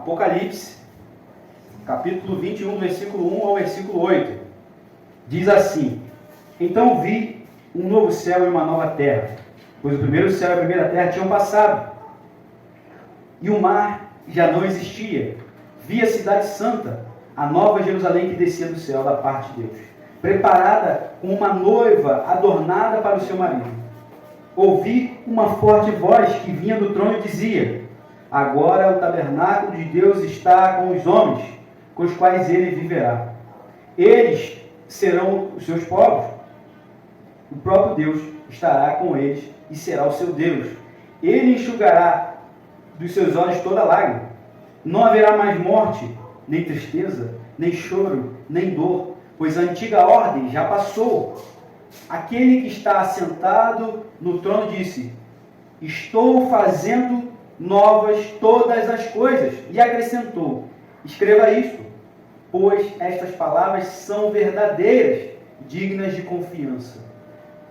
Apocalipse, capítulo 21, versículo 1 ao versículo 8. Diz assim: Então vi um novo céu e uma nova terra, pois o primeiro céu e a primeira terra tinham passado, e o mar já não existia. Vi a cidade santa, a nova Jerusalém que descia do céu da parte de Deus, preparada como uma noiva adornada para o seu marido. Ouvi uma forte voz que vinha do trono e dizia: Agora o tabernáculo de Deus está com os homens, com os quais ele viverá. Eles serão os seus povos. O próprio Deus estará com eles e será o seu Deus. Ele enxugará dos seus olhos toda lágrima. Não haverá mais morte, nem tristeza, nem choro, nem dor, pois a antiga ordem já passou. Aquele que está assentado no trono disse: Estou fazendo novas todas as coisas. E acrescentou: Escreva isto, pois estas palavras são verdadeiras, dignas de confiança.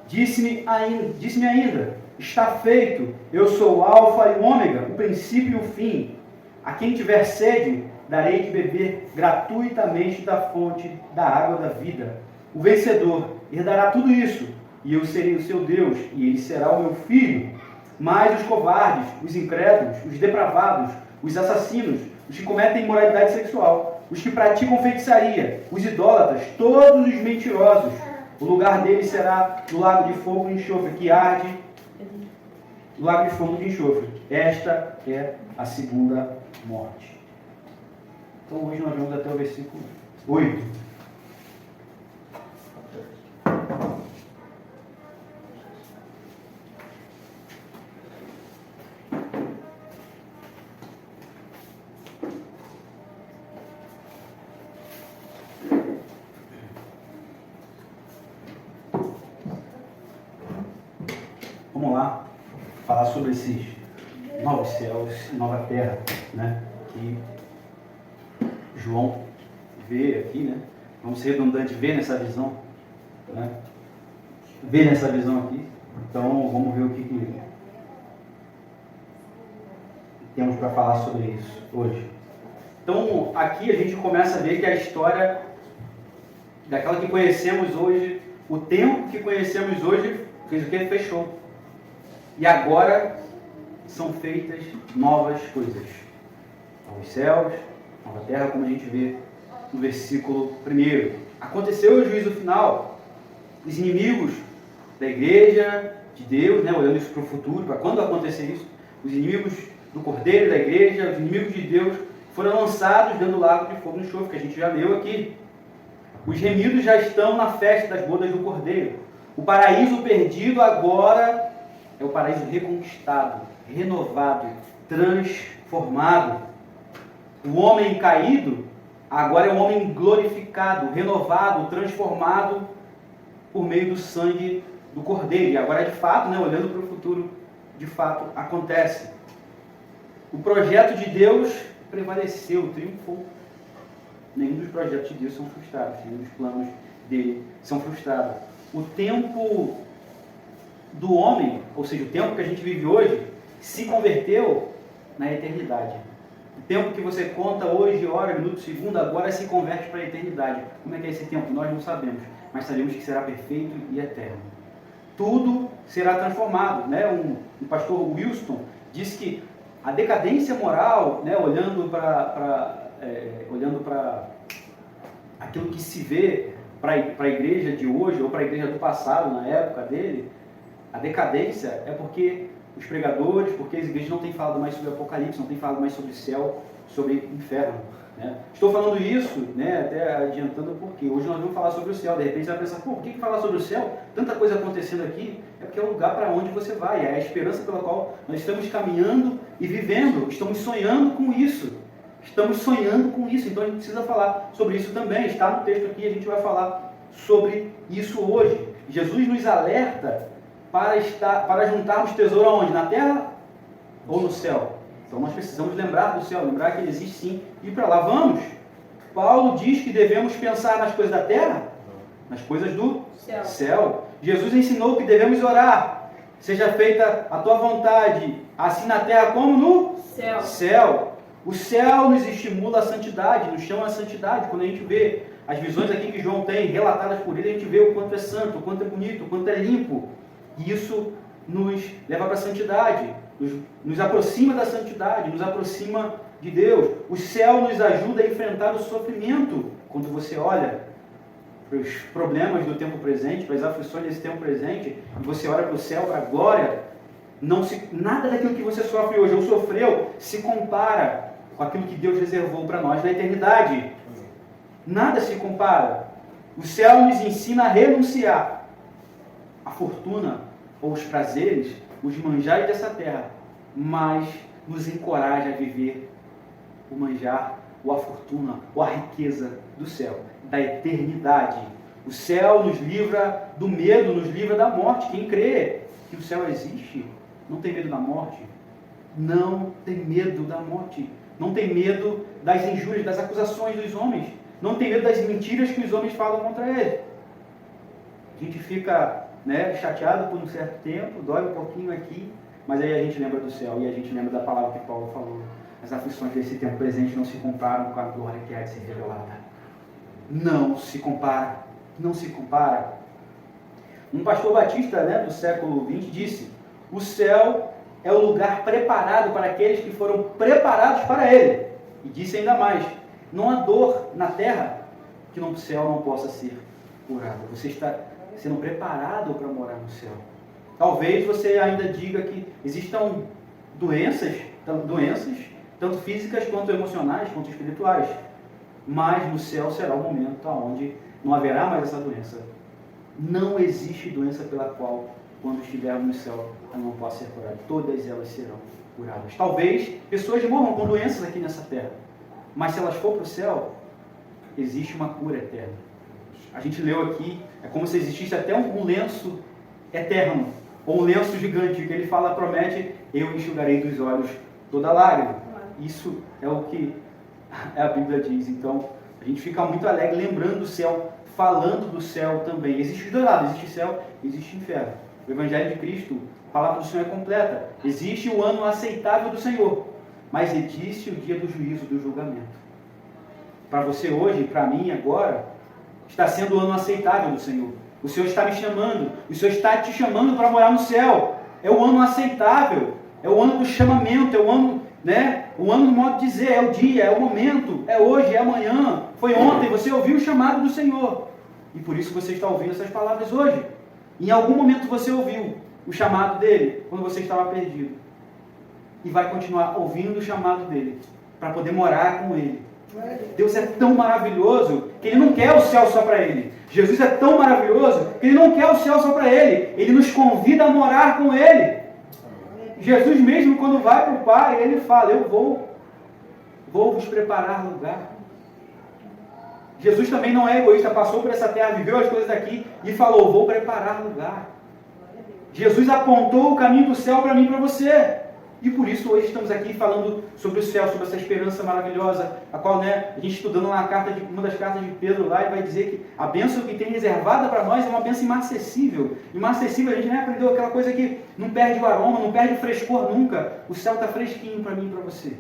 Disse-me ainda: Está feito, eu sou o Alfa e o Ômega, o princípio e o fim. A quem tiver sede, darei de beber gratuitamente da fonte da água da vida. O vencedor herdará tudo isso, e eu serei o seu Deus, e ele será o meu filho. Mas os covardes, os incrédulos, os depravados, os assassinos, os que cometem imoralidade sexual, os que praticam feitiçaria, os idólatras, todos os mentirosos, o lugar deles será no lago de fogo e enxofre, que arde, no lago de fogo e enxofre. Esta é a segunda morte. Então hoje nós vamos até o versículo 8. Vamos lá falar sobre esses novos céus e nova terra, né? Que João vê aqui, né? Vamos ser redundantes, vê nessa visão, né? Vê nessa visão aqui. Então vamos ver o que temos para falar sobre isso hoje. Então aqui a gente começa a ver que a história daquela que conhecemos hoje, o tempo que conhecemos hoje, fez o que? Fechou. E agora são feitas novas coisas. Novos céus, nova terra, como a gente vê no versículo 1. Aconteceu o juízo final. Os inimigos da igreja, de Deus, né, olhando isso para o futuro, para quando acontecer isso, os inimigos do Cordeiro, da igreja, os inimigos de Deus, foram lançados dentro do lago de fogo e enxofre, que a gente já leu aqui. Os remidos já estão na festa das bodas do Cordeiro. O paraíso perdido agora é o paraíso reconquistado, renovado, transformado. O homem caído agora é um homem glorificado, renovado, transformado por meio do sangue do Cordeiro. E agora, de fato, né, olhando para o futuro, de fato acontece. O projeto de Deus prevaleceu, triunfou. Nenhum dos projetos de Deus são frustrados, nenhum dos planos dele são frustrados. O tempo do homem, ou seja, o tempo que a gente vive hoje, se converteu na eternidade. O tempo que você conta hoje, hora, minuto, segundo, agora se converte para a eternidade. Como é que é esse tempo? Nós não sabemos, mas sabemos que será perfeito e eterno. Tudo será transformado, né? Um pastor Wilson disse que a decadência moral, né, olhando para aquilo que se vê para a igreja de hoje, ou para a igreja do passado, na época dele, a decadência é porque os pregadores, porque as igrejas não têm falado mais sobre Apocalipse, não têm falado mais sobre céu, sobre inferno. Né? Estou falando isso, né, até adiantando porque hoje nós vamos falar sobre o céu. De repente você vai pensar, por que falar sobre o céu? Tanta coisa acontecendo aqui. É porque é o lugar para onde você vai, é a esperança pela qual nós estamos caminhando e vivendo, estamos sonhando com isso. Estamos sonhando com isso, então a gente precisa falar sobre isso também. Está no texto aqui, a gente vai falar sobre isso hoje. Jesus nos alerta para juntarmos tesouro aonde? Na terra ou no céu? Então nós precisamos lembrar do céu, lembrar que ele existe sim. E para lá vamos. Paulo diz que devemos pensar nas coisas da terra, nas coisas do céu. Jesus ensinou que devemos orar. Seja feita a tua vontade, assim na terra como no céu. O céu nos estimula a santidade, nos chama a santidade. Quando a gente vê as visões aqui que João tem, relatadas por ele, a gente vê o quanto é santo, o quanto é bonito, o quanto é limpo. E isso nos leva para a santidade, nos aproxima da santidade, nos aproxima de Deus. O céu nos ajuda a enfrentar o sofrimento. Quando você olha para os problemas do tempo presente, para as aflições desse tempo presente, e você olha para o céu, para a glória, nada daquilo que você sofre hoje ou sofreu se compara com aquilo que Deus reservou para nós na eternidade. Nada se compara. O céu nos ensina a renunciar à fortuna ou os prazeres, os manjares dessa terra, mas nos encoraja a viver o manjar, ou a fortuna, ou a riqueza do céu, da eternidade. O céu nos livra do medo, nos livra da morte. Quem crê que o céu existe, não tem medo da morte. Não tem medo da morte. Não tem medo das injúrias, das acusações dos homens. Não tem medo das mentiras que os homens falam contra ele. A gente fica, chateado por um certo tempo, dói um pouquinho aqui, mas aí a gente lembra do céu e a gente lembra da palavra que Paulo falou. As aflições desse tempo presente não se comparam com a glória que há de ser revelada. Não se compara. Não se compara. Um pastor batista do século XX disse: o céu é o lugar preparado para aqueles que foram preparados para ele. E disse ainda mais: não há dor na terra que no céu não possa ser curada. Você está sendo preparado para morar no céu. Talvez você ainda diga que existam doenças, tanto físicas quanto emocionais, quanto espirituais. Mas no céu será o momento onde não haverá mais essa doença. Não existe doença pela qual, quando estivermos no céu, ela não possa ser curada. Todas elas serão curadas. Talvez pessoas morram com doenças aqui nessa terra, mas se elas for para o céu, existe uma cura eterna. A gente leu aqui, é como se existisse até um lenço eterno, ou um lenço gigante, que ele fala, promete: eu enxugarei dos olhos toda lágrima. Isso é o que a Bíblia diz. Então, a gente fica muito alegre lembrando do céu, falando do céu também. Existe os dois lados, existe céu, existe inferno. O Evangelho de Cristo, a palavra do Senhor é completa. Existe o ano aceitável do Senhor, mas existe o dia do juízo, do julgamento. Para você hoje, para mim agora, está sendo o ano aceitável do Senhor. O Senhor está me chamando, o Senhor está te chamando para morar no céu. É o ano aceitável, é o ano do chamamento, é o ano, o ano no modo de dizer, é o dia, é o momento, é hoje, é amanhã, foi ontem, você ouviu o chamado do Senhor. E por isso você está ouvindo essas palavras hoje. Em algum momento você ouviu o chamado dele, quando você estava perdido. E vai continuar ouvindo o chamado dele, para poder morar com ele. Deus é tão maravilhoso que ele não quer o céu só para ele. Jesus é tão maravilhoso que ele não quer o céu só para ele. Ele nos convida a morar com ele. Jesus mesmo, quando vai para o Pai, ele fala: eu vou vos preparar lugar. Jesus também não é egoísta, passou por essa terra, viveu as coisas daqui e falou: vou preparar lugar. Jesus apontou o caminho do céu para mim e para você. E por isso hoje estamos aqui falando sobre o céu, sobre essa esperança maravilhosa, a qual, a gente estudando uma das cartas de Pedro lá, e vai dizer que a bênção que tem reservada para nós é uma bênção inacessível. Inacessível, a gente aprendeu aquela coisa que não perde o aroma, não perde o frescor nunca. O céu está fresquinho para mim e para você,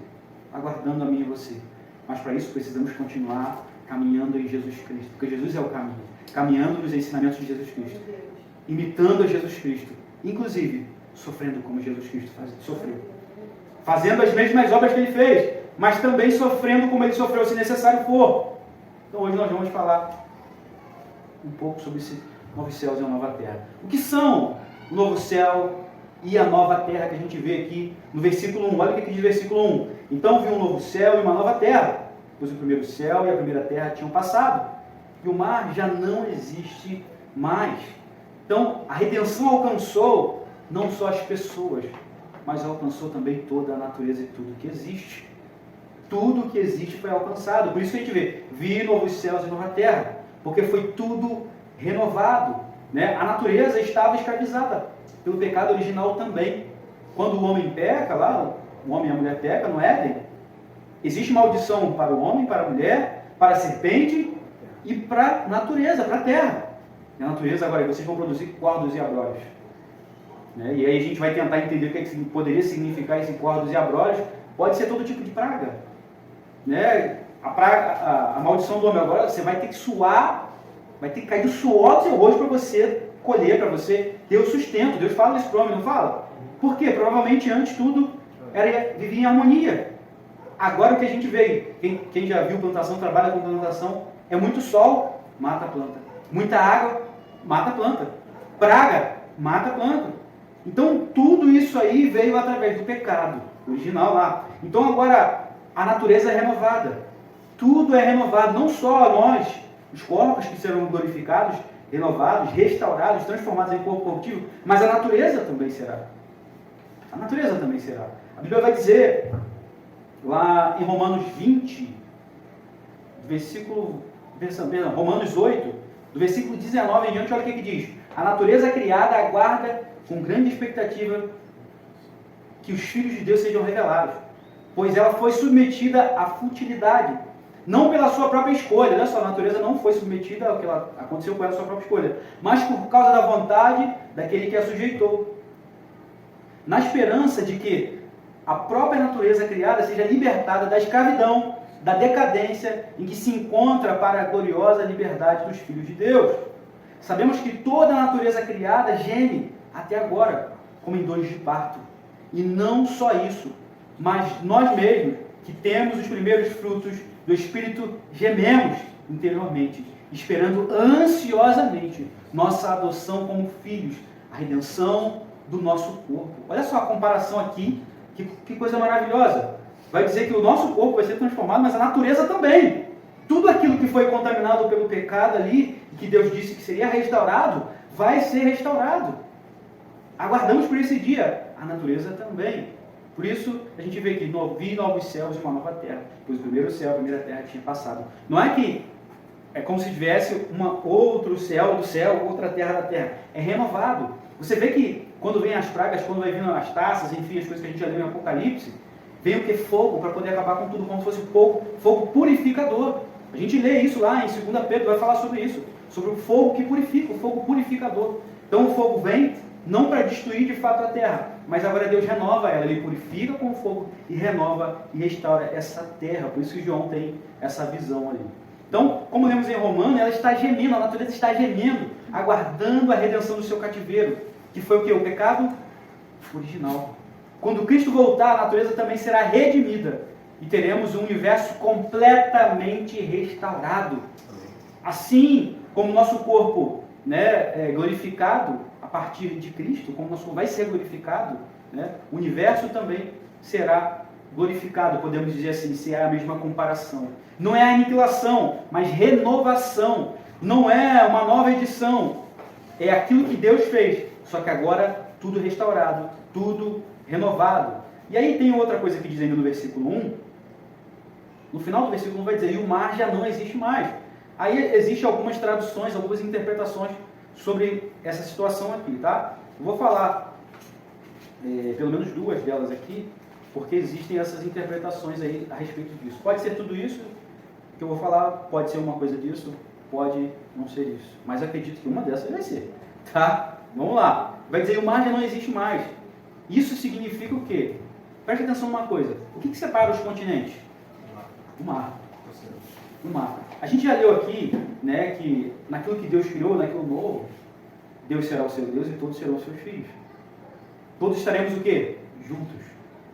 aguardando a mim e você. Mas para isso precisamos continuar caminhando em Jesus Cristo, porque Jesus é o caminho, caminhando nos ensinamentos de Jesus Cristo, imitando a Jesus Cristo, inclusive sofrendo como Jesus Cristo sofreu, fazendo as mesmas obras que ele fez, mas também sofrendo como ele sofreu, se necessário for. Então hoje nós vamos falar um pouco sobre esse novo céu e a nova terra. O que são o novo céu e a nova terra que a gente vê aqui no versículo 1? Olha o que diz o versículo 1. Então viu um novo céu e uma nova terra, pois o primeiro céu e a primeira terra tinham passado, e o mar já não existe mais. Então a redenção alcançou não só as pessoas, mas alcançou também toda a natureza e tudo que existe. Tudo que existe foi alcançado. Por isso que a gente vê: vi novos céus e nova terra, porque foi tudo renovado. A natureza estava escravizada pelo pecado original também. Quando o homem peca, lá, o homem e a mulher pecam no Éden, existe maldição para o homem, para a mulher, para a serpente e para a natureza, para a terra. E a natureza, agora, vocês vão produzir cordos e abrolhos. E aí a gente vai tentar entender o que poderia significar esse cordos e abrolhos. Pode ser todo tipo de praga. né, a maldição do homem. Agora você vai ter que suar, vai ter que cair do suor do seu rosto para você colher, para você ter o sustento. Deus fala isso para o homem, não fala? Por quê? Provavelmente antes tudo vivia em harmonia. Agora o que a gente vê, quem já viu plantação, trabalha com plantação, é muito sol, mata a planta. Muita água, mata a planta. Praga, mata a planta. Então tudo isso aí veio através do pecado original lá. Então agora a natureza é renovada. Tudo é renovado, não só nós, os corpos que serão glorificados, renovados, restaurados, transformados em corpo corruptível, mas a natureza também será. A natureza também será. A Bíblia vai dizer, lá em Romanos 20, Romanos 8, do versículo 19 em diante, olha o que diz. A natureza criada aguarda com grande expectativa que os filhos de Deus sejam revelados, pois ela foi submetida à futilidade, não pela sua própria escolha. Olha só, a natureza não foi submetida ao que aconteceu com ela, a sua própria escolha, mas por causa da vontade daquele que a sujeitou, na esperança de que a própria natureza criada seja libertada da escravidão, da decadência em que se encontra para a gloriosa liberdade dos filhos de Deus. Sabemos que toda a natureza criada geme até agora, como em dores de parto. E não só isso, mas nós mesmos, que temos os primeiros frutos do Espírito, gememos interiormente, esperando ansiosamente nossa adoção como filhos, a redenção do nosso corpo. Olha só a comparação aqui, que coisa maravilhosa. Vai dizer que o nosso corpo vai ser transformado, mas a natureza também. Tudo aquilo que foi contaminado pelo pecado ali, que Deus disse que seria restaurado, vai ser restaurado. Aguardamos por esse dia. A natureza também. Por isso, a gente vê que vi novos céus e uma nova terra, pois o primeiro céu e a primeira terra tinha passado. Não é que é como se tivesse outro céu do céu, outra terra da terra. É renovado. Você vê que quando vem as pragas, quando vai vindo as taças, enfim, as coisas que a gente já leu em Apocalipse, vem o que? Fogo, para poder acabar com tudo, como se fosse fogo purificador. A gente lê isso lá em 2 Pedro, vai falar sobre isso, sobre o fogo que purifica, o fogo purificador. Então o fogo vem não para destruir de fato a terra, mas agora Deus renova ela, Ele purifica com o fogo e renova e restaura essa terra. Por isso que João tem essa visão ali. Então, como lemos em Romanos, ela está gemendo, a natureza está gemendo, aguardando a redenção do seu cativeiro, que foi o que? O pecado original. Quando Cristo voltar, a natureza também será redimida e teremos um universo completamente restaurado. Assim como nosso corpo, né, glorificado a partir de Cristo, como nosso corpo vai ser glorificado, né, o universo também será glorificado, podemos dizer assim, se é a mesma comparação. Não é aniquilação, mas renovação. Não é uma nova edição. É aquilo que Deus fez, só que agora tudo restaurado, tudo renovado. E aí tem outra coisa que diz ainda no versículo 1. No final do versículo 1 vai dizer, e o mar já não existe mais. Aí existem algumas traduções, algumas interpretações sobre essa situação aqui, tá? Eu vou falar pelo menos duas delas aqui, porque existem essas interpretações aí a respeito disso. Pode ser tudo isso que eu vou falar, pode ser uma coisa disso, pode não ser isso. Mas acredito que uma dessas vai ser, tá? Vamos lá. Vai dizer, o mar já não existe mais. Isso significa o quê? Preste atenção numa coisa. O que separa os continentes? O mar. O mar. A gente já leu aqui, né, que naquilo que Deus criou, naquilo novo, Deus será o seu Deus e todos serão os seus filhos. Todos estaremos o quê? Juntos.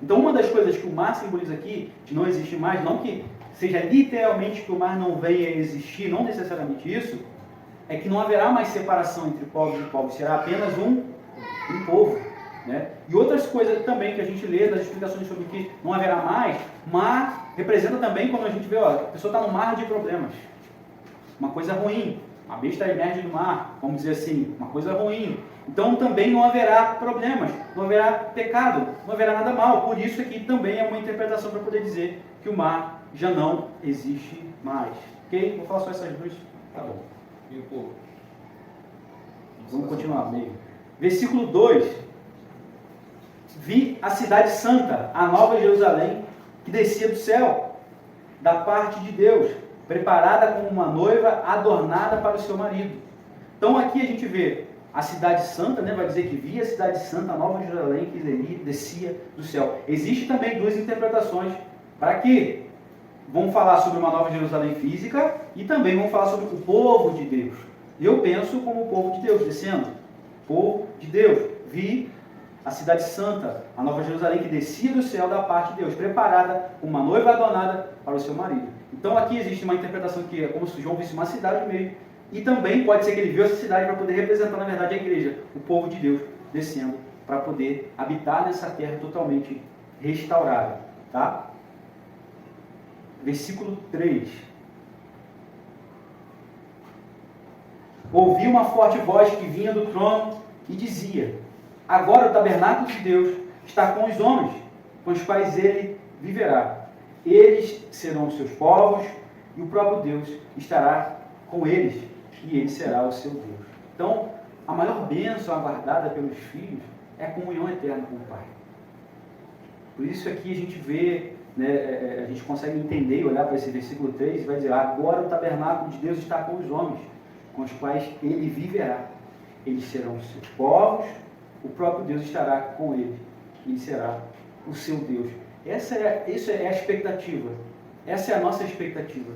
Então uma das coisas que o mar simboliza aqui, de não existir mais, não que seja literalmente que o mar não venha a existir, não necessariamente isso, é que não haverá mais separação entre povos e povos, será apenas um povo. Né? E outras coisas também que a gente lê das explicações sobre que não haverá mais, mar representa também quando a gente vê, ó, a pessoa está no mar de problemas, uma coisa ruim, a besta emerge do mar, vamos dizer assim, uma coisa ruim. Então também não haverá problemas, não haverá pecado, não haverá nada mal. Por isso aqui também é uma interpretação para poder dizer que o mar já não existe mais. Ok? Vou falar só essas duas. Tá bom. E o povo? Vamos continuar, meio. Versículo 2. Vi a cidade santa, a nova Jerusalém, que descia do céu, da parte de Deus, preparada como uma noiva adornada para o seu marido. Então aqui a gente vê a cidade santa, né, vai dizer que via a cidade santa, a nova Jerusalém, que descia do céu. Existe também duas interpretações para que vão falar sobre uma nova Jerusalém física e também vão falar sobre o povo de Deus. Eu penso como o povo de Deus, descendo. Povo de Deus. Vi a cidade santa, a nova Jerusalém que descia do céu da parte de Deus, preparada, uma noiva adornada para o seu marido. Então aqui existe uma interpretação que é como se João visse uma cidade no meio, e também pode ser que ele viu essa cidade para poder representar, na verdade, a igreja, o povo de Deus descendo, para poder habitar nessa terra totalmente restaurada. Tá? Versículo 3. Ouvi uma forte voz que vinha do trono e dizia: agora o tabernáculo de Deus está com os homens, com os quais ele viverá. Eles serão os seus povos, e o próprio Deus estará com eles, e ele será o seu Deus. Então, a maior bênção aguardada pelos filhos é a comunhão eterna com o Pai. Por isso aqui a gente vê, né, a gente consegue entender e olhar para esse versículo 3 e vai dizer: agora o tabernáculo de Deus está com os homens, com os quais ele viverá. Eles serão os seus povos, o próprio Deus estará com ele, e será o seu Deus. Isso é a expectativa. Essa é a nossa expectativa.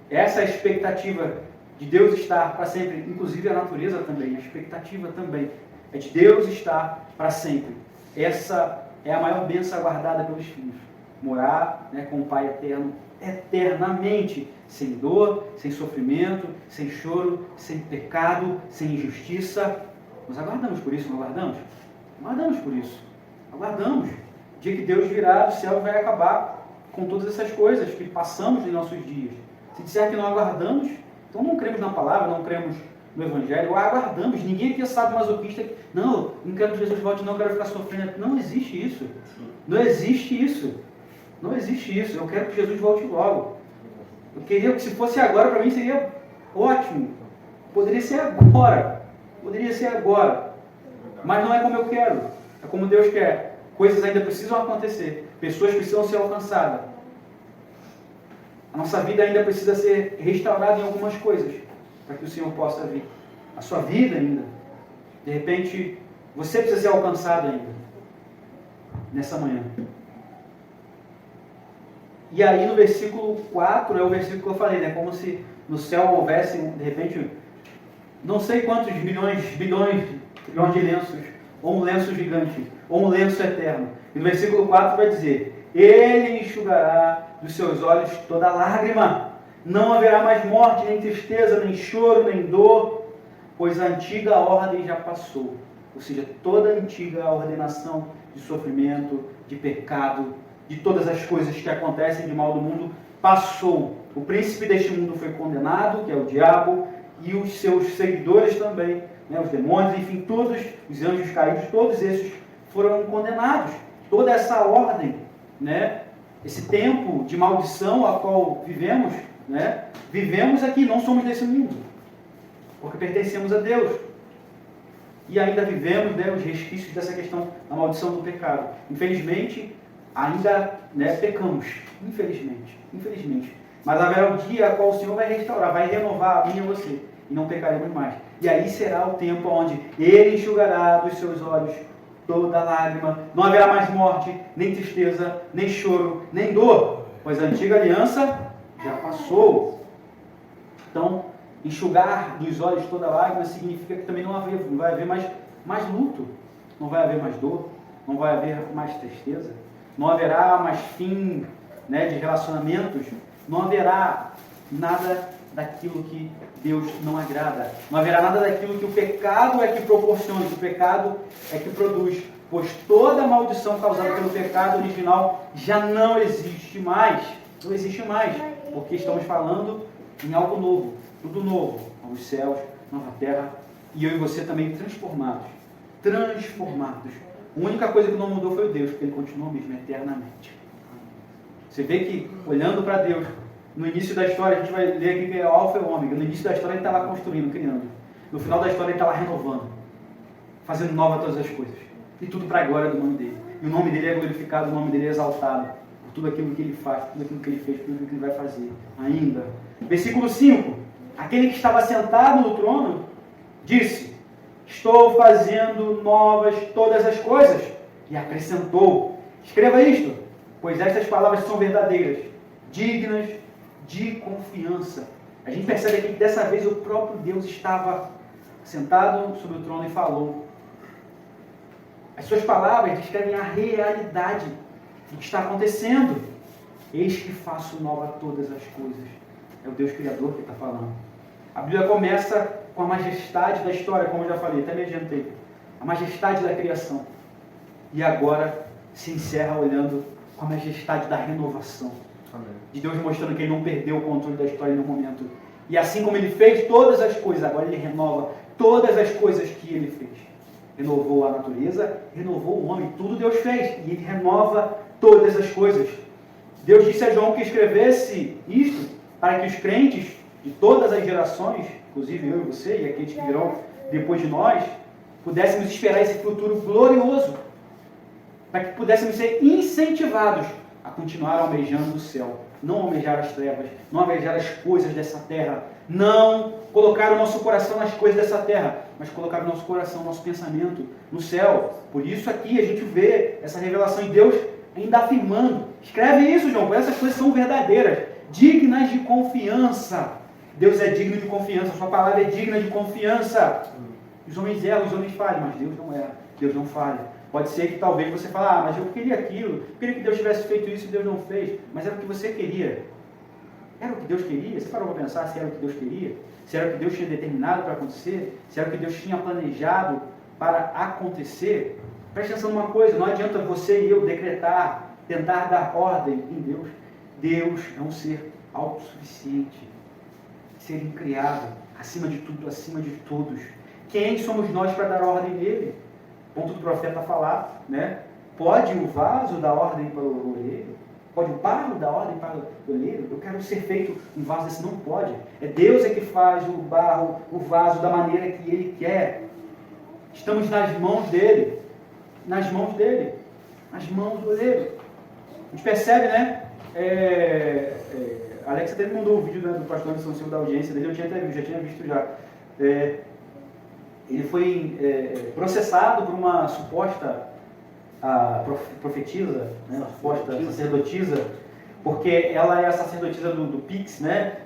Essa é a expectativa de Deus estar para sempre, inclusive a natureza também, a expectativa também é de Deus estar para sempre. Essa é a maior bênção aguardada pelos filhos. Morar, né, com o Pai eterno, eternamente, sem dor, sem sofrimento, sem choro, sem pecado, sem injustiça. Nós aguardamos por isso, não aguardamos? Aguardamos por isso. Aguardamos. O dia que Deus virá do céu e vai acabar com todas essas coisas que passamos em nossos dias. Se disser que não aguardamos, então não cremos na palavra, não cremos no Evangelho, aguardamos. Ninguém aqui é sábio masoquista. Não quero que Jesus volte, não quero ficar sofrendo. Não existe isso. Não existe isso. Não existe isso. Eu quero que Jesus volte logo. Eu queria que se fosse agora, para mim seria ótimo. Poderia ser agora. Poderia ser agora. Mas não é como eu quero. É como Deus quer. Coisas ainda precisam acontecer. Pessoas precisam ser alcançadas. A nossa vida ainda precisa ser restaurada em algumas coisas, para que o Senhor possa vir. A sua vida ainda. De repente, você precisa ser alcançado ainda. Nessa manhã. E aí no versículo 4, é o versículo que eu falei, né? Como se no céu houvesse, de repente, não sei quantos bilhões de lenços, ou um lenço gigante, ou um lenço eterno. E no versículo 4 vai dizer: ele enxugará dos seus olhos toda lágrima. Não haverá mais morte, nem tristeza, nem choro, nem dor, pois a antiga ordem já passou. Ou seja, toda a antiga ordenação de sofrimento, de pecado, de todas as coisas que acontecem de mal do mundo, passou. O príncipe deste mundo foi condenado, que é o diabo, e os seus seguidores também, né, os demônios, enfim, todos os anjos caídos, todos esses foram condenados. Toda essa ordem, né, esse tempo de maldição a qual vivemos, né, vivemos aqui, não somos desse mundo, porque pertencemos a Deus. E ainda vivemos, né, os resquícios dessa questão da maldição do pecado. Infelizmente, ainda, né, pecamos. Infelizmente. Mas haverá um dia a qual o Senhor vai restaurar, vai renovar a mim e a você, e não pecaremos mais. E aí será o tempo onde ele enxugará dos seus olhos toda lágrima, não haverá mais morte, nem tristeza, nem choro, nem dor, pois a antiga aliança já passou. Então, enxugar dos olhos toda lágrima significa que também não vai haver mais luto, não vai haver mais dor, não vai haver mais tristeza, não haverá mais fim, né, de relacionamentos, não haverá nada daquilo que Deus não agrada. Não haverá nada daquilo que o pecado é que proporciona, que o pecado é que produz. Pois toda a maldição causada pelo pecado original já não existe mais. Não existe mais. Porque estamos falando em algo novo. Tudo novo. Novos céus, nova terra. E eu e você também transformados. Transformados. A única coisa que não mudou foi o Deus, porque Ele continua mesmo eternamente. Você vê que, olhando para Deus, no início da história, a gente vai ler aqui que é o alfa e o ômega. No início da história, ele está lá construindo, criando. No final da história, ele está lá renovando. Fazendo nova todas as coisas. E tudo para a glória do nome dele. E o nome dele é glorificado, o nome dele é exaltado. Por tudo aquilo que ele faz, por tudo aquilo que ele fez, por tudo aquilo que ele vai fazer ainda. Versículo 5. Aquele que estava sentado no trono, disse: estou fazendo novas todas as coisas. E acrescentou: escreva isto, pois estas palavras são verdadeiras. dignas de confiança. A gente percebe aqui que dessa vez o próprio Deus estava sentado sobre o trono e falou. As suas palavras descrevem a realidade do que está acontecendo. Eis que faço nova todas as coisas. É o Deus Criador que está falando. A Bíblia começa com a majestade da história, como eu já falei, até me adiantei. A majestade da criação. E agora se encerra olhando com a majestade da renovação. Amém. De Deus mostrando que Ele não perdeu o controle da história no momento. E assim como Ele fez todas as coisas, agora Ele renova todas as coisas que Ele fez. Renovou a natureza, renovou o homem, tudo Deus fez. E Ele renova todas as coisas. Deus disse a João que escrevesse isto para que os crentes de todas as gerações, inclusive eu e você e aqueles que virão depois de nós, pudéssemos esperar esse futuro glorioso, para que pudéssemos ser incentivados a continuar almejando o céu, não almejar as trevas, não almejar as coisas dessa terra, não colocar o nosso coração nas coisas dessa terra, mas colocar o nosso coração, o nosso pensamento no céu. Por isso aqui a gente vê essa revelação de Deus ainda afirmando. Escreve isso, João, pois essas coisas são verdadeiras, dignas de confiança. Deus é digno de confiança, a sua palavra é digna de confiança. Os homens erram, os homens falham, mas Deus não erra, Deus não falha. Pode ser que talvez você fale, mas eu queria aquilo, eu queria que Deus tivesse feito isso e Deus não fez, mas era o que você queria. Era o que Deus queria? Você parou para pensar se era o que Deus queria? Se era o que Deus tinha determinado para acontecer? Se era o que Deus tinha planejado para acontecer? Preste atenção numa coisa, não adianta você e eu decretar, tentar dar ordem em Deus. Deus é um ser autossuficiente, ser incriado, acima de tudo, acima de todos. Quem somos nós para dar ordem nele? Ponto do profeta falar, né? Pode o vaso dar ordem para o oleiro? Pode o barro dar ordem para o oleiro? Eu quero ser feito um vaso desse. Não pode. É Deus que faz o barro, o vaso da maneira que Ele quer. Estamos nas mãos dEle. Nas mãos dEle. Nas mãos do oleiro. A gente percebe, né? Alex até me mandou o vídeo, né, do pastor Anderson Silva da audiência dele. Eu já tinha visto já. Ele foi processado por uma suposta profetisa, né, uma suposta sacerdotisa, porque ela é a sacerdotisa do Pix, né?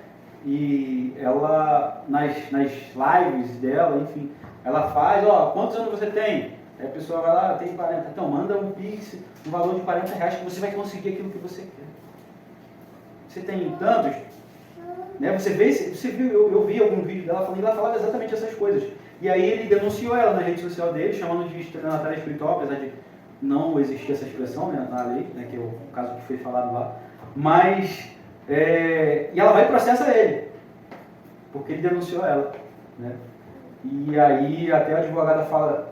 E ela, nas lives dela, enfim, ela faz, quantos anos você tem? Aí a pessoa vai lá, tem 40. Então, manda um Pix, um valor de R$40, que você vai conseguir aquilo que você quer. Você tem tantos? Né? Você viu, eu vi algum vídeo dela falando, ela falava exatamente essas coisas. E aí ele denunciou ela na rede social dele, chamando de estelionatária espiritual, apesar de não existir essa expressão, né, na lei, né, que é o caso que foi falado lá. Mas, e ela vai e processa ele, porque ele denunciou ela. Né? E aí até a advogada fala,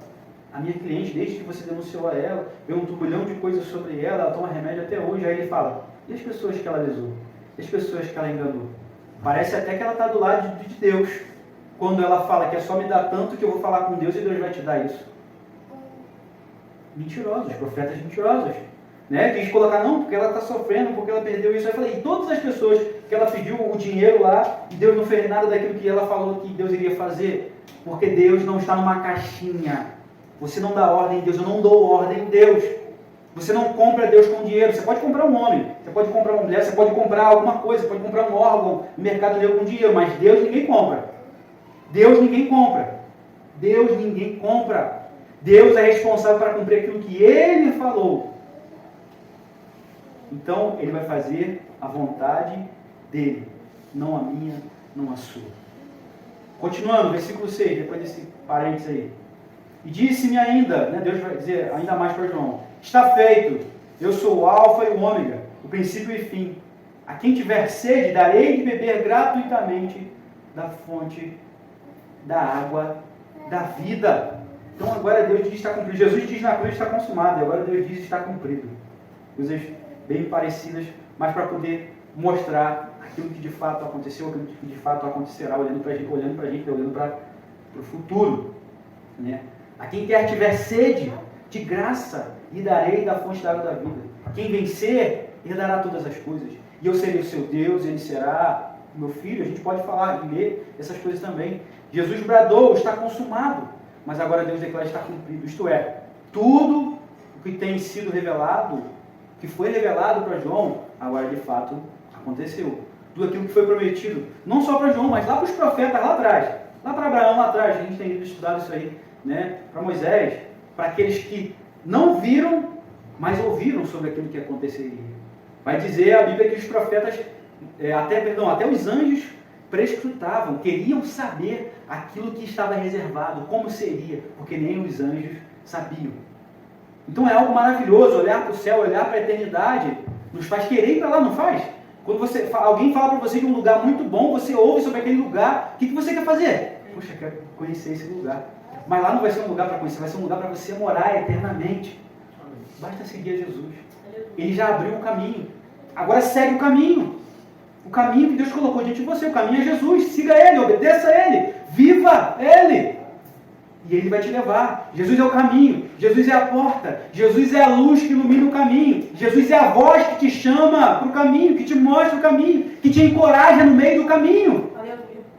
a minha cliente, desde que você denunciou a ela, veio um turbilhão de coisas sobre ela toma remédio até hoje. Aí ele fala, e as pessoas que ela lesou? E as pessoas que ela enganou? Parece até que ela está do lado de Deus. Quando ela fala que é só me dar tanto que eu vou falar com Deus e Deus vai te dar isso. Mentirosos, profetas mentirosos. Né? Quis colocar, não, porque ela está sofrendo, porque ela perdeu isso. Aí eu falei, e todas as pessoas que ela pediu o dinheiro lá e Deus não fez nada daquilo que ela falou que Deus iria fazer? Porque Deus não está numa caixinha. Você não dá ordem em Deus, eu não dou ordem em Deus. Você não compra Deus com dinheiro. Você pode comprar um homem, você pode comprar uma mulher, você pode comprar alguma coisa, você pode comprar um órgão no mercado negro com dinheiro, mas Deus ninguém compra. Deus ninguém compra. Deus ninguém compra. Deus é responsável para cumprir aquilo que Ele falou. Então, Ele vai fazer a vontade dEle, não a minha, não a sua. Continuando, versículo 6, depois desse parênteses aí. E disse-me ainda, né, Deus vai dizer ainda mais para João, está feito, eu sou o alfa e o ômega, o princípio e fim. A quem tiver sede, darei de beber gratuitamente da fonte da água da vida. Então agora Deus diz está cumprido. Jesus diz na cruz está consumado, e agora Deus diz está cumprido. Coisas bem parecidas, mas para poder mostrar aquilo que de fato aconteceu, aquilo que de fato acontecerá, olhando para a gente, olhando para o futuro. Né? A quem quer tiver sede, de graça lhe darei da fonte da água da vida. Quem vencer, herdará todas as coisas. E eu serei o seu Deus, ele será o meu filho. A gente pode falar e ler essas coisas também. Jesus bradou, está consumado. Mas agora Deus declara está cumprido. Isto é, tudo o que tem sido revelado, que foi revelado para João, agora de fato Aconteceu. Tudo aquilo que foi prometido, não só para João, mas lá para os profetas lá atrás. Lá para Abraão lá atrás, a gente tem estudado isso aí, né? Para Moisés, para aqueles que não viram, mas ouviram sobre aquilo que aconteceria. Vai dizer a Bíblia que os profetas, até os anjos prescrutavam, queriam saber aquilo que estava reservado, como seria, porque nem os anjos sabiam. Então é algo maravilhoso, olhar para o céu, olhar para a eternidade, nos faz querer ir para lá, não faz? Quando alguém fala para você de um lugar muito bom, você ouve sobre aquele lugar, o que você quer fazer? Poxa, eu quero conhecer esse lugar. Mas lá não vai ser um lugar para conhecer, vai ser um lugar para você morar eternamente. Basta seguir a Jesus. Ele já abriu o caminho. Agora segue o caminho. O caminho que Deus colocou diante de você. O caminho é Jesus. Siga Ele, obedeça a Ele. Viva Ele. E Ele vai te levar. Jesus é o caminho. Jesus é a porta. Jesus é a luz que ilumina o caminho. Jesus é a voz que te chama para o caminho, que te mostra o caminho, que te encoraja no meio do caminho.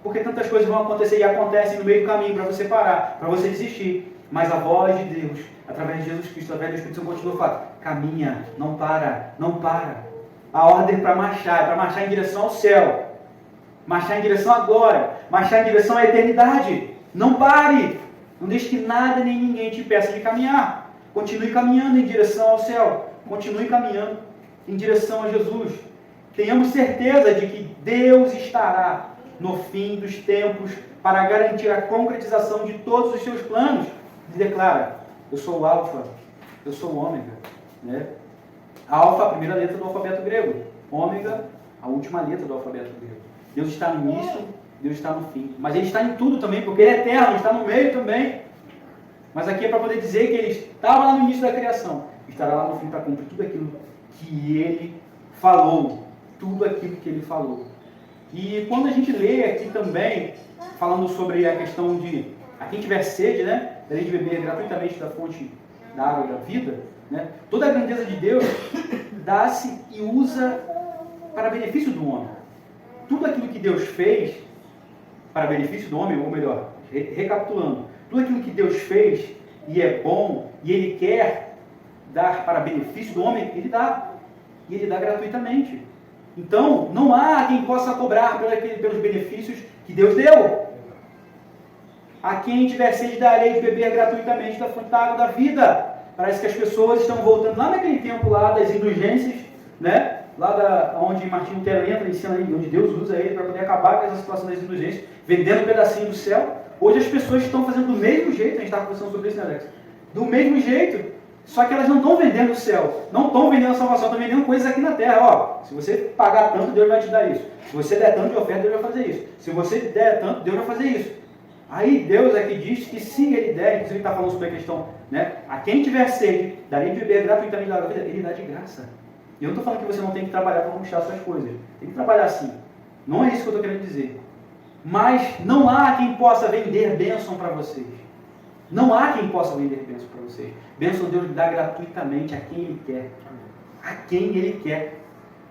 Porque tantas coisas vão acontecer e acontecem no meio do caminho para você parar, para você desistir. Mas a voz de Deus, através de Jesus Cristo, através do Espírito Santo, continua falando: caminha, não para, não para. A ordem para marchar, é para marchar em direção ao céu, marchar em direção à glória, marchar em direção à eternidade. Não pare, não deixe que nada nem ninguém te impeça de caminhar. Continue caminhando em direção ao céu, continue caminhando em direção a Jesus. Tenhamos certeza de que Deus estará no fim dos tempos para garantir a concretização de todos os seus planos. Ele declara: eu sou o Alfa, eu sou o Ômega, né? Alfa, a primeira letra do alfabeto grego. Ômega, a última letra do alfabeto grego. Deus está no início, Deus está no fim. Mas Ele está em tudo também, porque Ele é eterno, está no meio também. Mas aqui é para poder dizer que Ele estava lá no início da criação, estará lá no fim para cumprir tudo aquilo que Ele falou. Tudo aquilo que Ele falou. E quando a gente lê aqui também, falando sobre a questão de a quem tiver sede, né, além de beber gratuitamente da fonte da água da vida, né, toda a grandeza de Deus dá-se e usa para benefício do homem. Tudo aquilo que Deus fez para benefício do homem, ou melhor, recapitulando, tudo aquilo que Deus fez e é bom e Ele quer dar para benefício do homem, Ele dá. E Ele dá gratuitamente. Então, não há quem possa cobrar pelos benefícios que Deus deu. A quem tiver sede darei de beber gratuitamente da fonte da água da vida. Parece que as pessoas estão voltando lá naquele tempo lá das indulgências, né? Lá onde Martinho Lutero entra, ensina aí, onde Deus usa ele para poder acabar com essa situação das indulgências, vendendo um pedacinho do céu. Hoje as pessoas estão fazendo do mesmo jeito, a gente estava conversando sobre isso, né, Alex? Do mesmo jeito, só que elas não estão vendendo o céu, não estão vendendo a salvação, estão vendendo coisas aqui na terra. Ó, se você pagar tanto, Deus vai te dar isso. Se você der tanto de oferta, Deus vai fazer isso. Se você der tanto, Deus vai fazer isso. Aí Deus é que diz que se Ele der, inclusive Ele está falando sobre a questão, né? A quem tiver sede, darei de beber gratuitamente da água da vida, Ele dá de graça. E eu não estou falando que você não tem que trabalhar para conquistar suas coisas. Tem que trabalhar sim. Não é isso que eu estou querendo dizer. Mas não há quem possa vender bênção para vocês. Não há quem possa vender bênção para vocês. Bênção Deus dá gratuitamente a quem Ele quer. A quem Ele quer.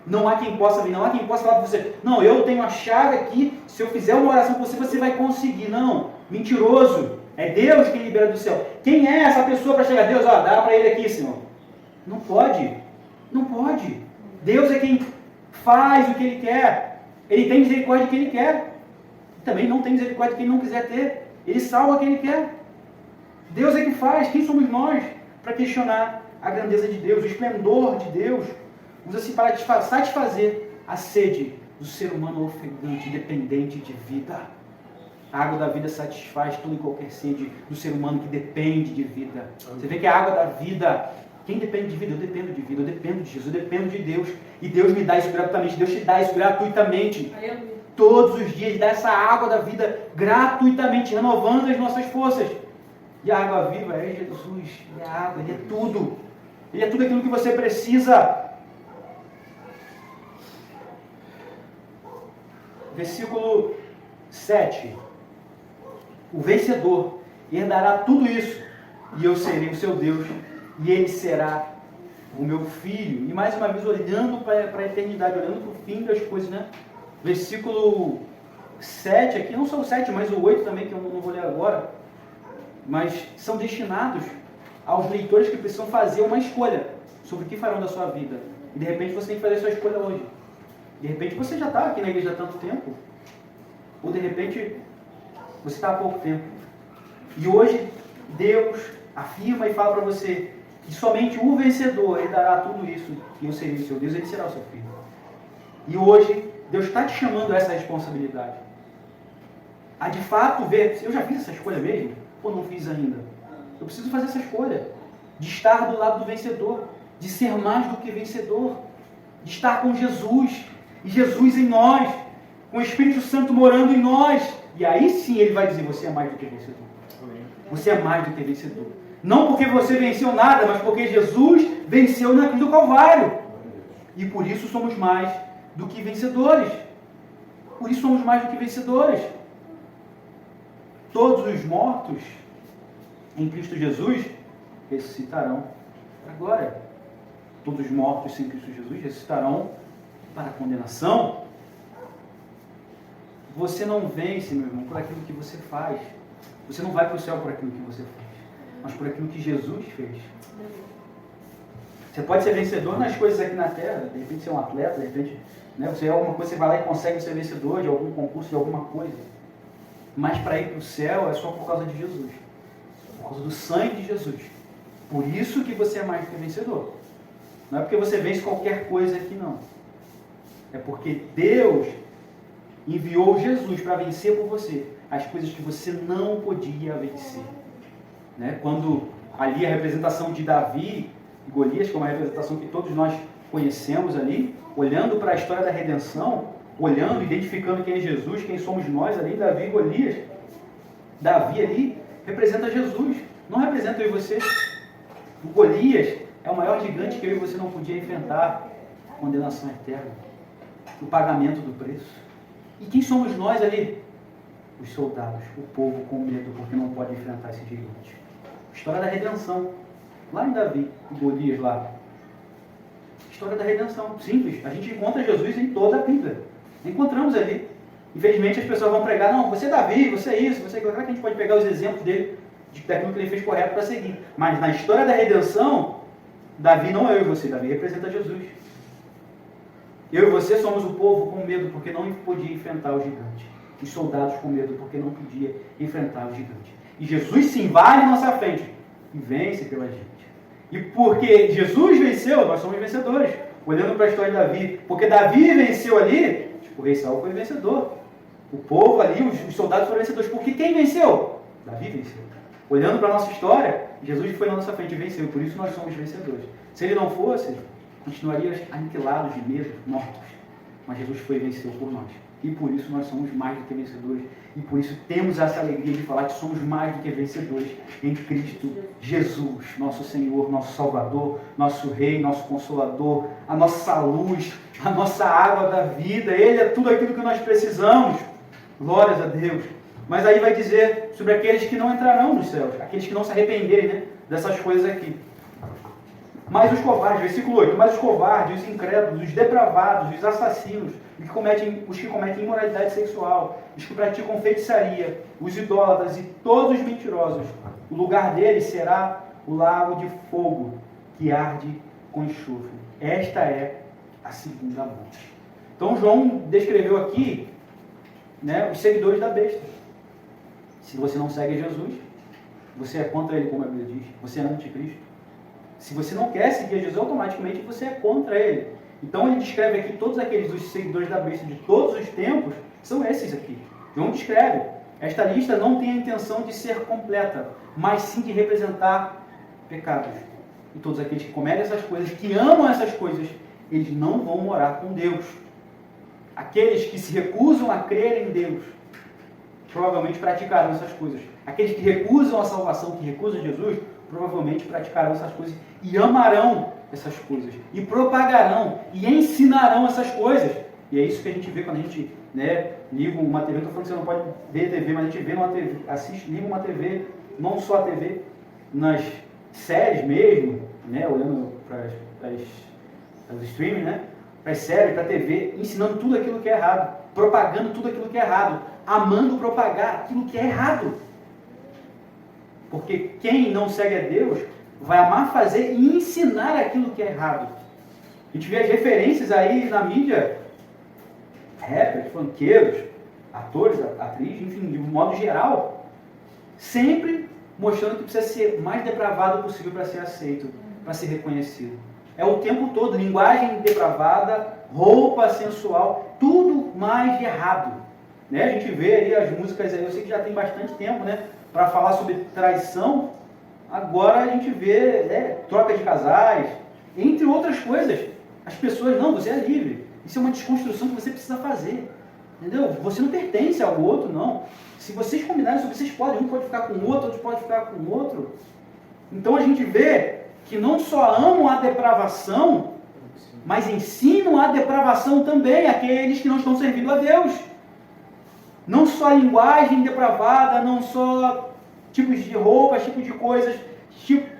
Não há quem possa vir, não há quem possa falar para você: não, eu tenho a chave aqui, se eu fizer uma oração por você, você vai conseguir. Não, mentiroso. É Deus quem libera do céu. Quem é essa pessoa para chegar a Deus? Ó, dá para ele aqui, Senhor. Não pode. Não pode. Deus é quem faz o que Ele quer. Ele tem misericórdia de quem Ele quer. Também não tem misericórdia de quem não quiser ter. Ele salva quem Ele quer. Deus é que faz. Quem somos nós para questionar a grandeza de Deus, o esplendor de Deus? Usa-se para satisfazer a sede do ser humano ofegante, dependente de vida. A água da vida satisfaz toda e qualquer sede do ser humano que depende de vida. Você vê que a água da vida, quem depende de vida? Eu dependo de vida, eu dependo de Jesus, eu dependo de Deus. E Deus me dá isso gratuitamente, Deus te dá isso gratuitamente. Todos os dias, Ele dá essa água da vida gratuitamente, renovando as nossas forças. E a água viva é Jesus, Ele é a água, Ele é tudo. Ele é tudo aquilo que você precisa. Versículo 7. O vencedor herdará tudo isso, e eu serei o seu Deus, e ele será o meu filho. E mais uma vez, olhando para a eternidade, olhando para o fim das coisas, né? Versículo 7 aqui, não só o 7, mas o 8 também, que eu não vou ler agora, mas são destinados aos leitores que precisam fazer uma escolha sobre o que farão da sua vida. E de repente você tem que fazer a sua escolha hoje. De repente você já está aqui na igreja há tanto tempo, ou de repente você está há pouco tempo. E hoje Deus afirma e fala para você que somente o vencedor herdará tudo isso, e eu serei o seu Deus, ele será o seu filho. E hoje Deus está te chamando a essa responsabilidade. A de fato ver, eu já fiz essa escolha mesmo, ou não fiz ainda? Eu preciso fazer essa escolha, de estar do lado do vencedor, de ser mais do que vencedor, de estar com Jesus, e Jesus em nós, com o Espírito Santo morando em nós. E aí sim ele vai dizer, você é mais do que vencedor. Você é mais do que vencedor. Não porque você venceu nada, mas porque Jesus venceu na cruz do Calvário. E por isso somos mais do que vencedores. Por isso somos mais do que vencedores. Todos os mortos em Cristo Jesus ressuscitarão para a glória. Todos os mortos em Cristo Jesus ressuscitarão para a condenação. Você não vence, meu irmão, por aquilo que você faz. Você não vai para o céu por aquilo que você faz, mas por aquilo que Jesus fez. Você pode ser vencedor nas coisas aqui na terra, de repente ser um atleta, de repente, né, você é alguma coisa, você vai lá e consegue ser vencedor de algum concurso, de alguma coisa. Mas para ir para o céu é só por causa de Jesus. Por causa do sangue de Jesus. Por isso que você é mais do que vencedor. Não é porque você vence qualquer coisa aqui, não. É porque Deus enviou Jesus para vencer por você as coisas que você não podia vencer. Né? Quando ali a representação de Davi e Golias, que é uma representação que todos nós conhecemos ali, olhando para a história da redenção, olhando, identificando quem é Jesus, quem somos nós ali, Davi e Golias. Davi ali representa Jesus, não representa eu e você. O Golias é o maior gigante que eu e você não podia enfrentar, condenação eterna, o pagamento do preço. E quem somos nós ali? Os soldados, o povo com medo, porque não pode enfrentar esse gigante. História da redenção, lá em Davi e Golias lá. História da redenção, simples. A gente encontra Jesus em toda a Bíblia. Encontramos ali. Infelizmente as pessoas vão pregar, não, você é Davi, você é isso, você é aquilo. Claro que a gente pode pegar os exemplos dele, daquilo que ele fez correto para seguir. Mas na história da redenção, Davi não é eu e você, Davi representa Jesus. Eu e você somos o povo com medo porque não podia enfrentar o gigante. Os soldados com medo porque não podia enfrentar o gigante. E Jesus se invade em nossa frente e vence pela gente. E porque Jesus venceu, nós somos vencedores. Olhando para a história de Davi, porque Davi venceu ali, o rei Saul foi vencedor. O povo ali, os soldados foram vencedores. Porque quem venceu? Davi venceu. Olhando para a nossa história, Jesus foi na nossa frente e venceu. Por isso nós somos vencedores. Se ele não fosse, continuaríamos aniquilados de medo, mortos. Mas Jesus foi e venceu por nós. E por isso nós somos mais do que vencedores. E por isso temos essa alegria de falar que somos mais do que vencedores em Cristo Jesus, nosso Senhor, nosso Salvador, nosso Rei, nosso Consolador, a nossa luz, a nossa água da vida. Ele é tudo aquilo que nós precisamos. Glórias a Deus. Mas aí vai dizer sobre aqueles que não entrarão nos céus, aqueles que não se arrependerem, né, dessas coisas aqui. Mas os covardes, versículo 8, mas os covardes, os incrédulos, os depravados, os assassinos, os que cometem imoralidade sexual, os que praticam feitiçaria, os idólatras e todos os mentirosos, o lugar deles será o lago de fogo que arde com enxofre. Esta é a segunda morte. Então João descreveu aqui, né, os seguidores da besta. Se você não segue Jesus, você é contra ele, como a Bíblia diz, você é anticristo. Se você não quer seguir Jesus, automaticamente você é contra ele. Então ele descreve aqui todos aqueles, os seguidores da besta de todos os tempos, são esses aqui. João descreve. Esta lista não tem a intenção de ser completa, mas sim de representar pecados. E todos aqueles que cometem essas coisas, que amam essas coisas, eles não vão morar com Deus. Aqueles que se recusam a crer em Deus, provavelmente praticarão essas coisas. Aqueles que recusam a salvação, que recusam Jesus, provavelmente praticarão essas coisas e amarão essas coisas, e propagarão, e ensinarão essas coisas. E é isso que a gente vê quando a gente, né, liga uma TV. Não estou falando que você não pode ver TV, mas a gente vê uma TV, liga uma TV, não só a TV, nas séries mesmo, né, olhando para os streaming, né, para as séries, para a TV, ensinando tudo aquilo que é errado, propagando tudo aquilo que é errado, amando propagar aquilo que é errado. Porque quem não segue a Deus vai amar fazer e ensinar aquilo que é errado. A gente vê as referências aí na mídia, rappers, funkeiros, atores, atrizes, enfim, de um modo geral, sempre mostrando que precisa ser mais depravado possível para ser aceito, para ser reconhecido. É o tempo todo, linguagem depravada, roupa sensual, tudo mais de errado. Né? A gente vê aí as músicas, eu sei que já tem bastante tempo, né, para falar sobre traição, agora a gente vê troca de casais, entre outras coisas. As pessoas, não, você é livre. Isso é uma desconstrução que você precisa fazer. Entendeu? Você não pertence ao outro, não. Se vocês combinarem sobre, vocês podem, um pode ficar com o outro pode ficar com o outro. Então a gente vê que não só amam a depravação, mas ensinam a depravação também àqueles que não estão servindo a Deus. Não só a linguagem depravada, não só tipos de roupas, tipos de coisas,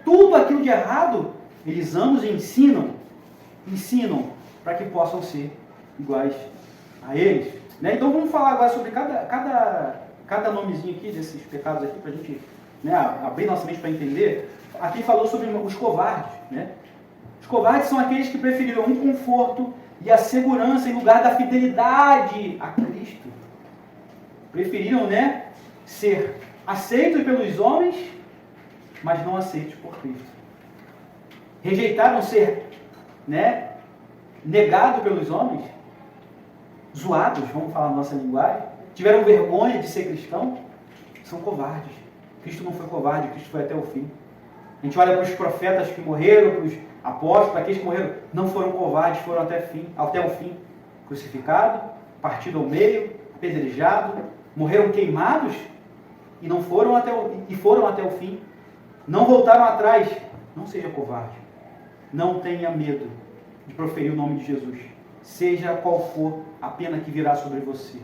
tudo aquilo de errado, eles amam e ensinam para que possam ser iguais a eles. Né? Então vamos falar agora sobre cada nomezinho aqui desses pecados aqui, para a gente, né, abrir nossa mente para entender. Aqui falou sobre os covardes. Né? Os covardes são aqueles que preferiram um conforto e a segurança em lugar da fidelidade a Cristo. Preferiram, né, ser aceitos pelos homens, mas não aceitos por Cristo. Rejeitaram ser, né, negado pelos homens, zoados, vamos falar a nossa linguagem, tiveram vergonha de ser cristão, são covardes. Cristo não foi covarde, Cristo foi até o fim. A gente olha para os profetas que morreram, para os apóstolos, para aqueles que morreram, não foram covardes, foram até o fim. Crucificado, partido ao meio, apedrejado, morreram queimados e foram até o fim. Não voltaram atrás. Não seja covarde. Não tenha medo de proferir o nome de Jesus. Seja qual for a pena que virá sobre você.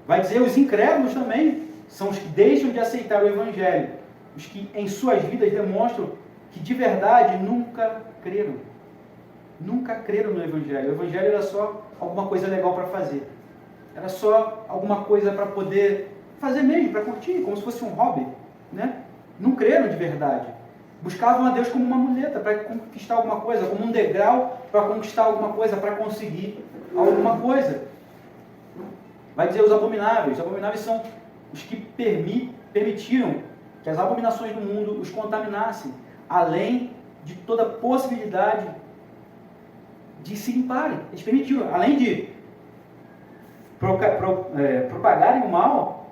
Vai dizer, os incrédulos também são os que deixam de aceitar o Evangelho. Os que em suas vidas demonstram que de verdade nunca creram. Nunca creram no Evangelho. O Evangelho era só alguma coisa legal para fazer. Era só alguma coisa para poder fazer mesmo, para curtir, como se fosse um hobby. Né? Não creram de verdade. Buscavam a Deus como uma muleta para conquistar alguma coisa, como um degrau para conquistar alguma coisa, para conseguir alguma coisa. Vai dizer os abomináveis. Os abomináveis são os que permitiram que as abominações do mundo os contaminassem, além de toda possibilidade de se limparem. Eles permitiram, além de propagarem o mal,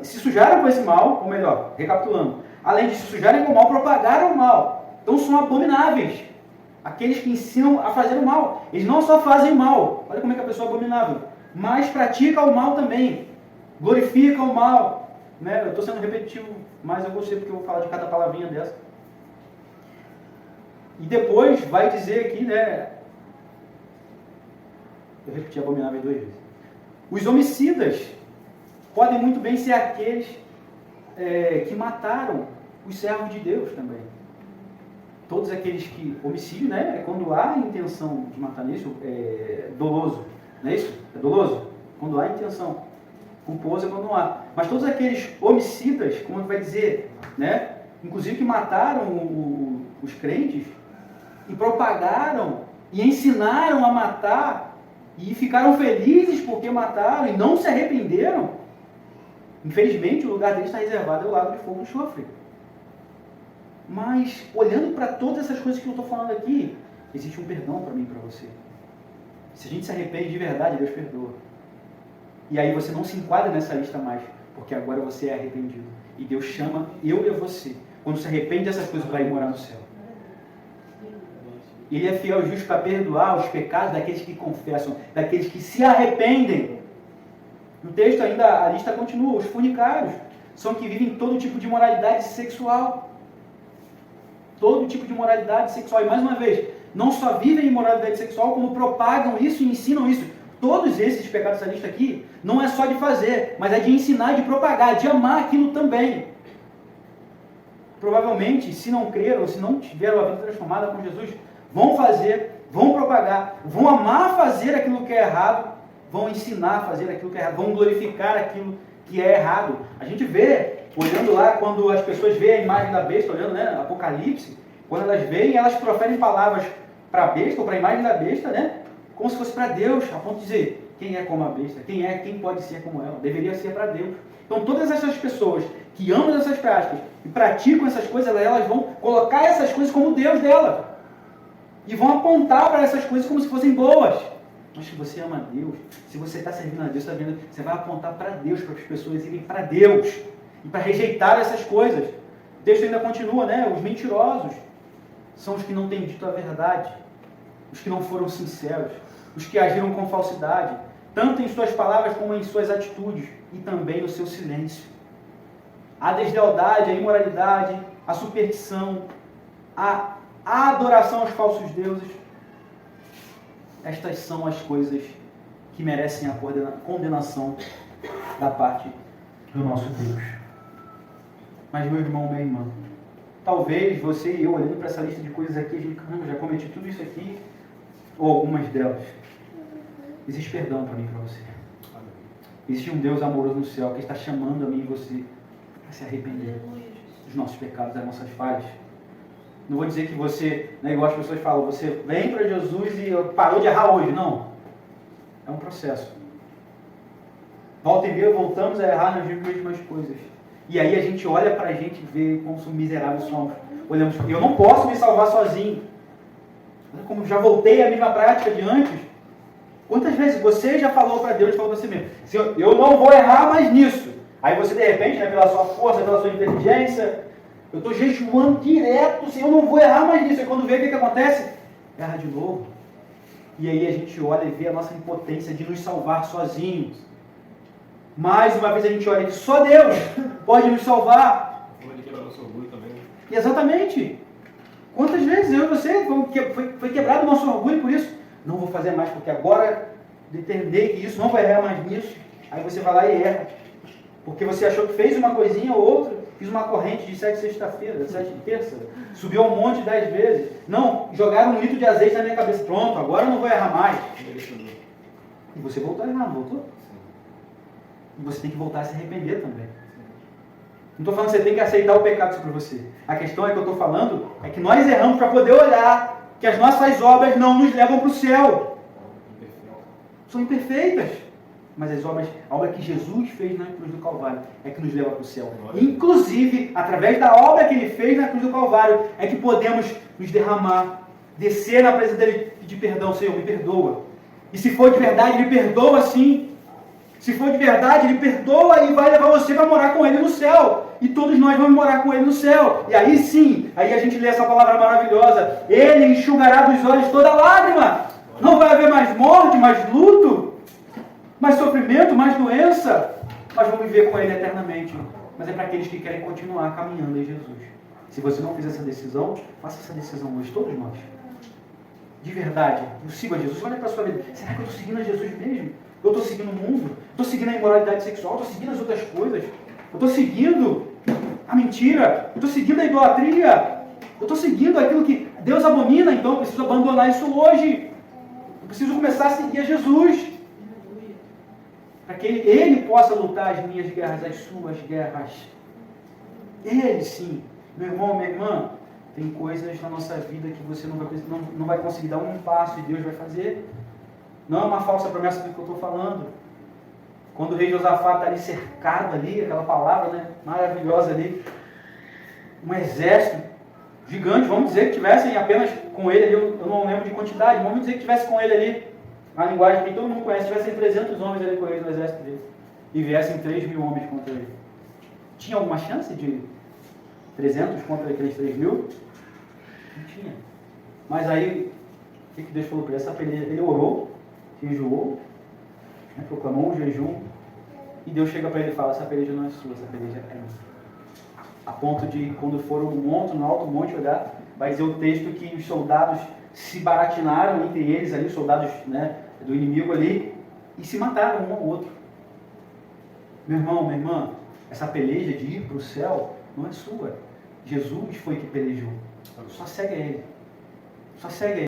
se sujaram com esse mal, ou melhor, recapitulando, além de se sujarem com o mal, propagaram o mal. Então são abomináveis aqueles que ensinam a fazer o mal. Eles não só fazem o mal, olha como é que a pessoa é abominável, mas pratica o mal também, glorifica o mal. Né? Eu estou sendo repetitivo, mas eu gostei porque eu vou falar de cada palavrinha dessa. E depois vai dizer aqui, né? Eu repeti abominável 2 vezes. Os homicidas podem muito bem ser aqueles que mataram os servos de Deus também. Todos aqueles que... Homicídio, né? É quando há intenção de matar nisso, doloso. Não é isso? É doloso? Quando há intenção. Culposo é quando não há. Mas todos aqueles homicidas, como vai dizer, né? Inclusive que mataram os crentes e propagaram e ensinaram a matar e ficaram felizes porque mataram e não se arrependeram, infelizmente o lugar deles está reservado ao lago de fogo e enxofre. Mas olhando para todas essas coisas que eu estou falando aqui, existe um perdão para mim e para você. Se a gente se arrepende de verdade, Deus perdoa. E aí você não se enquadra nessa lista mais, porque agora você é arrependido. E Deus chama eu e você, quando se arrepende dessas coisas, para ir morar no céu. Ele é fiel e justo para perdoar os pecados daqueles que confessam, daqueles que se arrependem. No texto ainda a lista continua. Os fornicários são que vivem todo tipo de moralidade sexual. Todo tipo de moralidade sexual. E mais uma vez, não só vivem em moralidade sexual, como propagam isso e ensinam isso. Todos esses pecados dessa lista aqui, não é só de fazer, mas é de ensinar, de propagar, de amar aquilo também. Provavelmente, se não creram, se não tiveram a vida transformada com Jesus, vão fazer, vão propagar, vão amar fazer aquilo que é errado, vão ensinar a fazer aquilo que é errado, vão glorificar aquilo que é errado. A gente vê, olhando lá, quando as pessoas veem a imagem da besta, olhando, né, Apocalipse, quando elas veem, elas proferem palavras para a besta, ou para a imagem da besta, né, como se fosse para Deus, a ponto de dizer, quem é como a besta? Quem pode ser como ela? Deveria ser para Deus. Então todas essas pessoas que amam essas práticas e praticam essas coisas, elas vão colocar essas coisas como Deus dela. E vão apontar para essas coisas como se fossem boas. Mas se você ama a Deus, se você está servindo a Deus, você vai apontar para Deus, para as pessoas irem para Deus. E para rejeitar essas coisas. O texto ainda continua, né? Os mentirosos são os que não têm dito a verdade. Os que não foram sinceros. Os que agiram com falsidade. Tanto em suas palavras como em suas atitudes. E também no seu silêncio. A deslealdade, a imoralidade, a superstição, a adoração aos falsos deuses. Estas são as coisas que merecem a condenação da parte do nosso Deus. Mas meu irmão, minha irmã, talvez você e eu olhando para essa lista de coisas aqui, a gente, caramba, já cometi tudo isso aqui, ou algumas delas. Existe perdão para mim e para você. Existe um Deus amoroso no céu que está chamando a mim e você a se arrepender dos nossos pecados, das nossas falhas. Não vou dizer que você, né, igual as pessoas falam, você vem para Jesus e parou de errar hoje. Não. É um processo. Volta e meia voltamos a errar nas mesmas coisas. E aí a gente olha para a gente e vê como miseráveis somos. Olhamos, eu não posso me salvar sozinho. Como já voltei à mesma prática de antes. Quantas vezes você já falou para Deus, falou para você mesmo, Senhor, eu não vou errar mais nisso. Aí você de repente, né, pela sua força, pela sua inteligência, eu estou jejuando direto, Senhor, eu não vou errar mais nisso. E quando vê o que acontece? Erra de novo. E aí a gente olha e vê a nossa impotência de nos salvar sozinhos. Mais uma vez a gente olha que só Deus pode nos salvar. Pode quebrar nosso orgulho também. Exatamente. Quantas vezes eu e você foi quebrado o nosso orgulho por isso? Não vou fazer mais, porque agora determinei que isso, não vai errar mais nisso. Aí você vai lá e erra. Porque você achou que fez uma coisinha ou outra, fiz uma corrente de 7 sexta-feira, 7 de terça, subiu um monte 10 vezes. Não, jogaram 1 litro de azeite na minha cabeça. Pronto, agora eu não vou errar mais. E você voltou a errar, não voltou? E você tem que voltar a se arrepender também. Não estou falando que você tem que aceitar o pecado sobre você. A questão é que eu estou falando é que nós erramos para poder olhar que as nossas obras não nos levam para o céu. São imperfeitas. Mas a obra que Jesus fez na cruz do Calvário é que nos leva para o céu. Inclusive, através da obra que Ele fez na cruz do Calvário, é que podemos nos derramar, descer na presença dEle e pedir perdão. Senhor, me perdoa. E se for de verdade, Ele perdoa sim. Se for de verdade, Ele perdoa e vai levar você para morar com Ele no céu. E todos nós vamos morar com Ele no céu. E aí sim, aí a gente lê essa palavra maravilhosa. Ele enxugará dos olhos toda lágrima. Não vai haver mais morte, mais luto, mais sofrimento, mais doença. Mas vamos viver com Ele eternamente. Mas é para aqueles que querem continuar caminhando em Jesus. Se você não fez essa decisão, faça essa decisão hoje, todos nós. De verdade, eu sigo a Jesus. Olha para a sua vida. Será que eu estou seguindo a Jesus mesmo? Eu estou seguindo o mundo? Estou seguindo a imoralidade sexual? Estou seguindo as outras coisas? Eu estou seguindo a mentira? Eu estou seguindo a idolatria? Eu estou seguindo aquilo que Deus abomina? Então eu preciso abandonar isso hoje. Eu preciso começar a seguir a Jesus. Para que Ele possa lutar as minhas guerras, as suas guerras. Ele sim. Meu irmão, minha irmã, tem coisas na nossa vida que você não vai conseguir dar um passo e Deus vai fazer. Não é uma falsa promessa do que eu estou falando. Quando o rei Josafá está ali cercado ali, aquela palavra, né, maravilhosa ali, um exército gigante, vamos dizer que tivessem apenas com ele ali, eu não lembro de quantidade, vamos dizer que tivesse com ele ali, a linguagem que todo mundo conhece, tivessem 300 homens ali com ele no exército dele, e viessem 3.000 homens contra ele. Tinha alguma chance de 300 contra aqueles 3.000? Não tinha. Mas aí, o que Deus falou para ele? Essa peleja, ele orou, jejuou, né, proclamou um jejum, e Deus chega para ele e fala, essa peleja não é sua, essa peleja é minha. A ponto de, quando foram no alto monte olhar, vai dizer o texto que os soldados se baratinaram entre eles ali, os soldados, né, do inimigo ali, e se mataram um ao outro. Meu irmão, minha irmã, essa peleja de ir para o céu não é sua. Jesus foi que pelejou. Só segue a Ele. Só segue a Ele.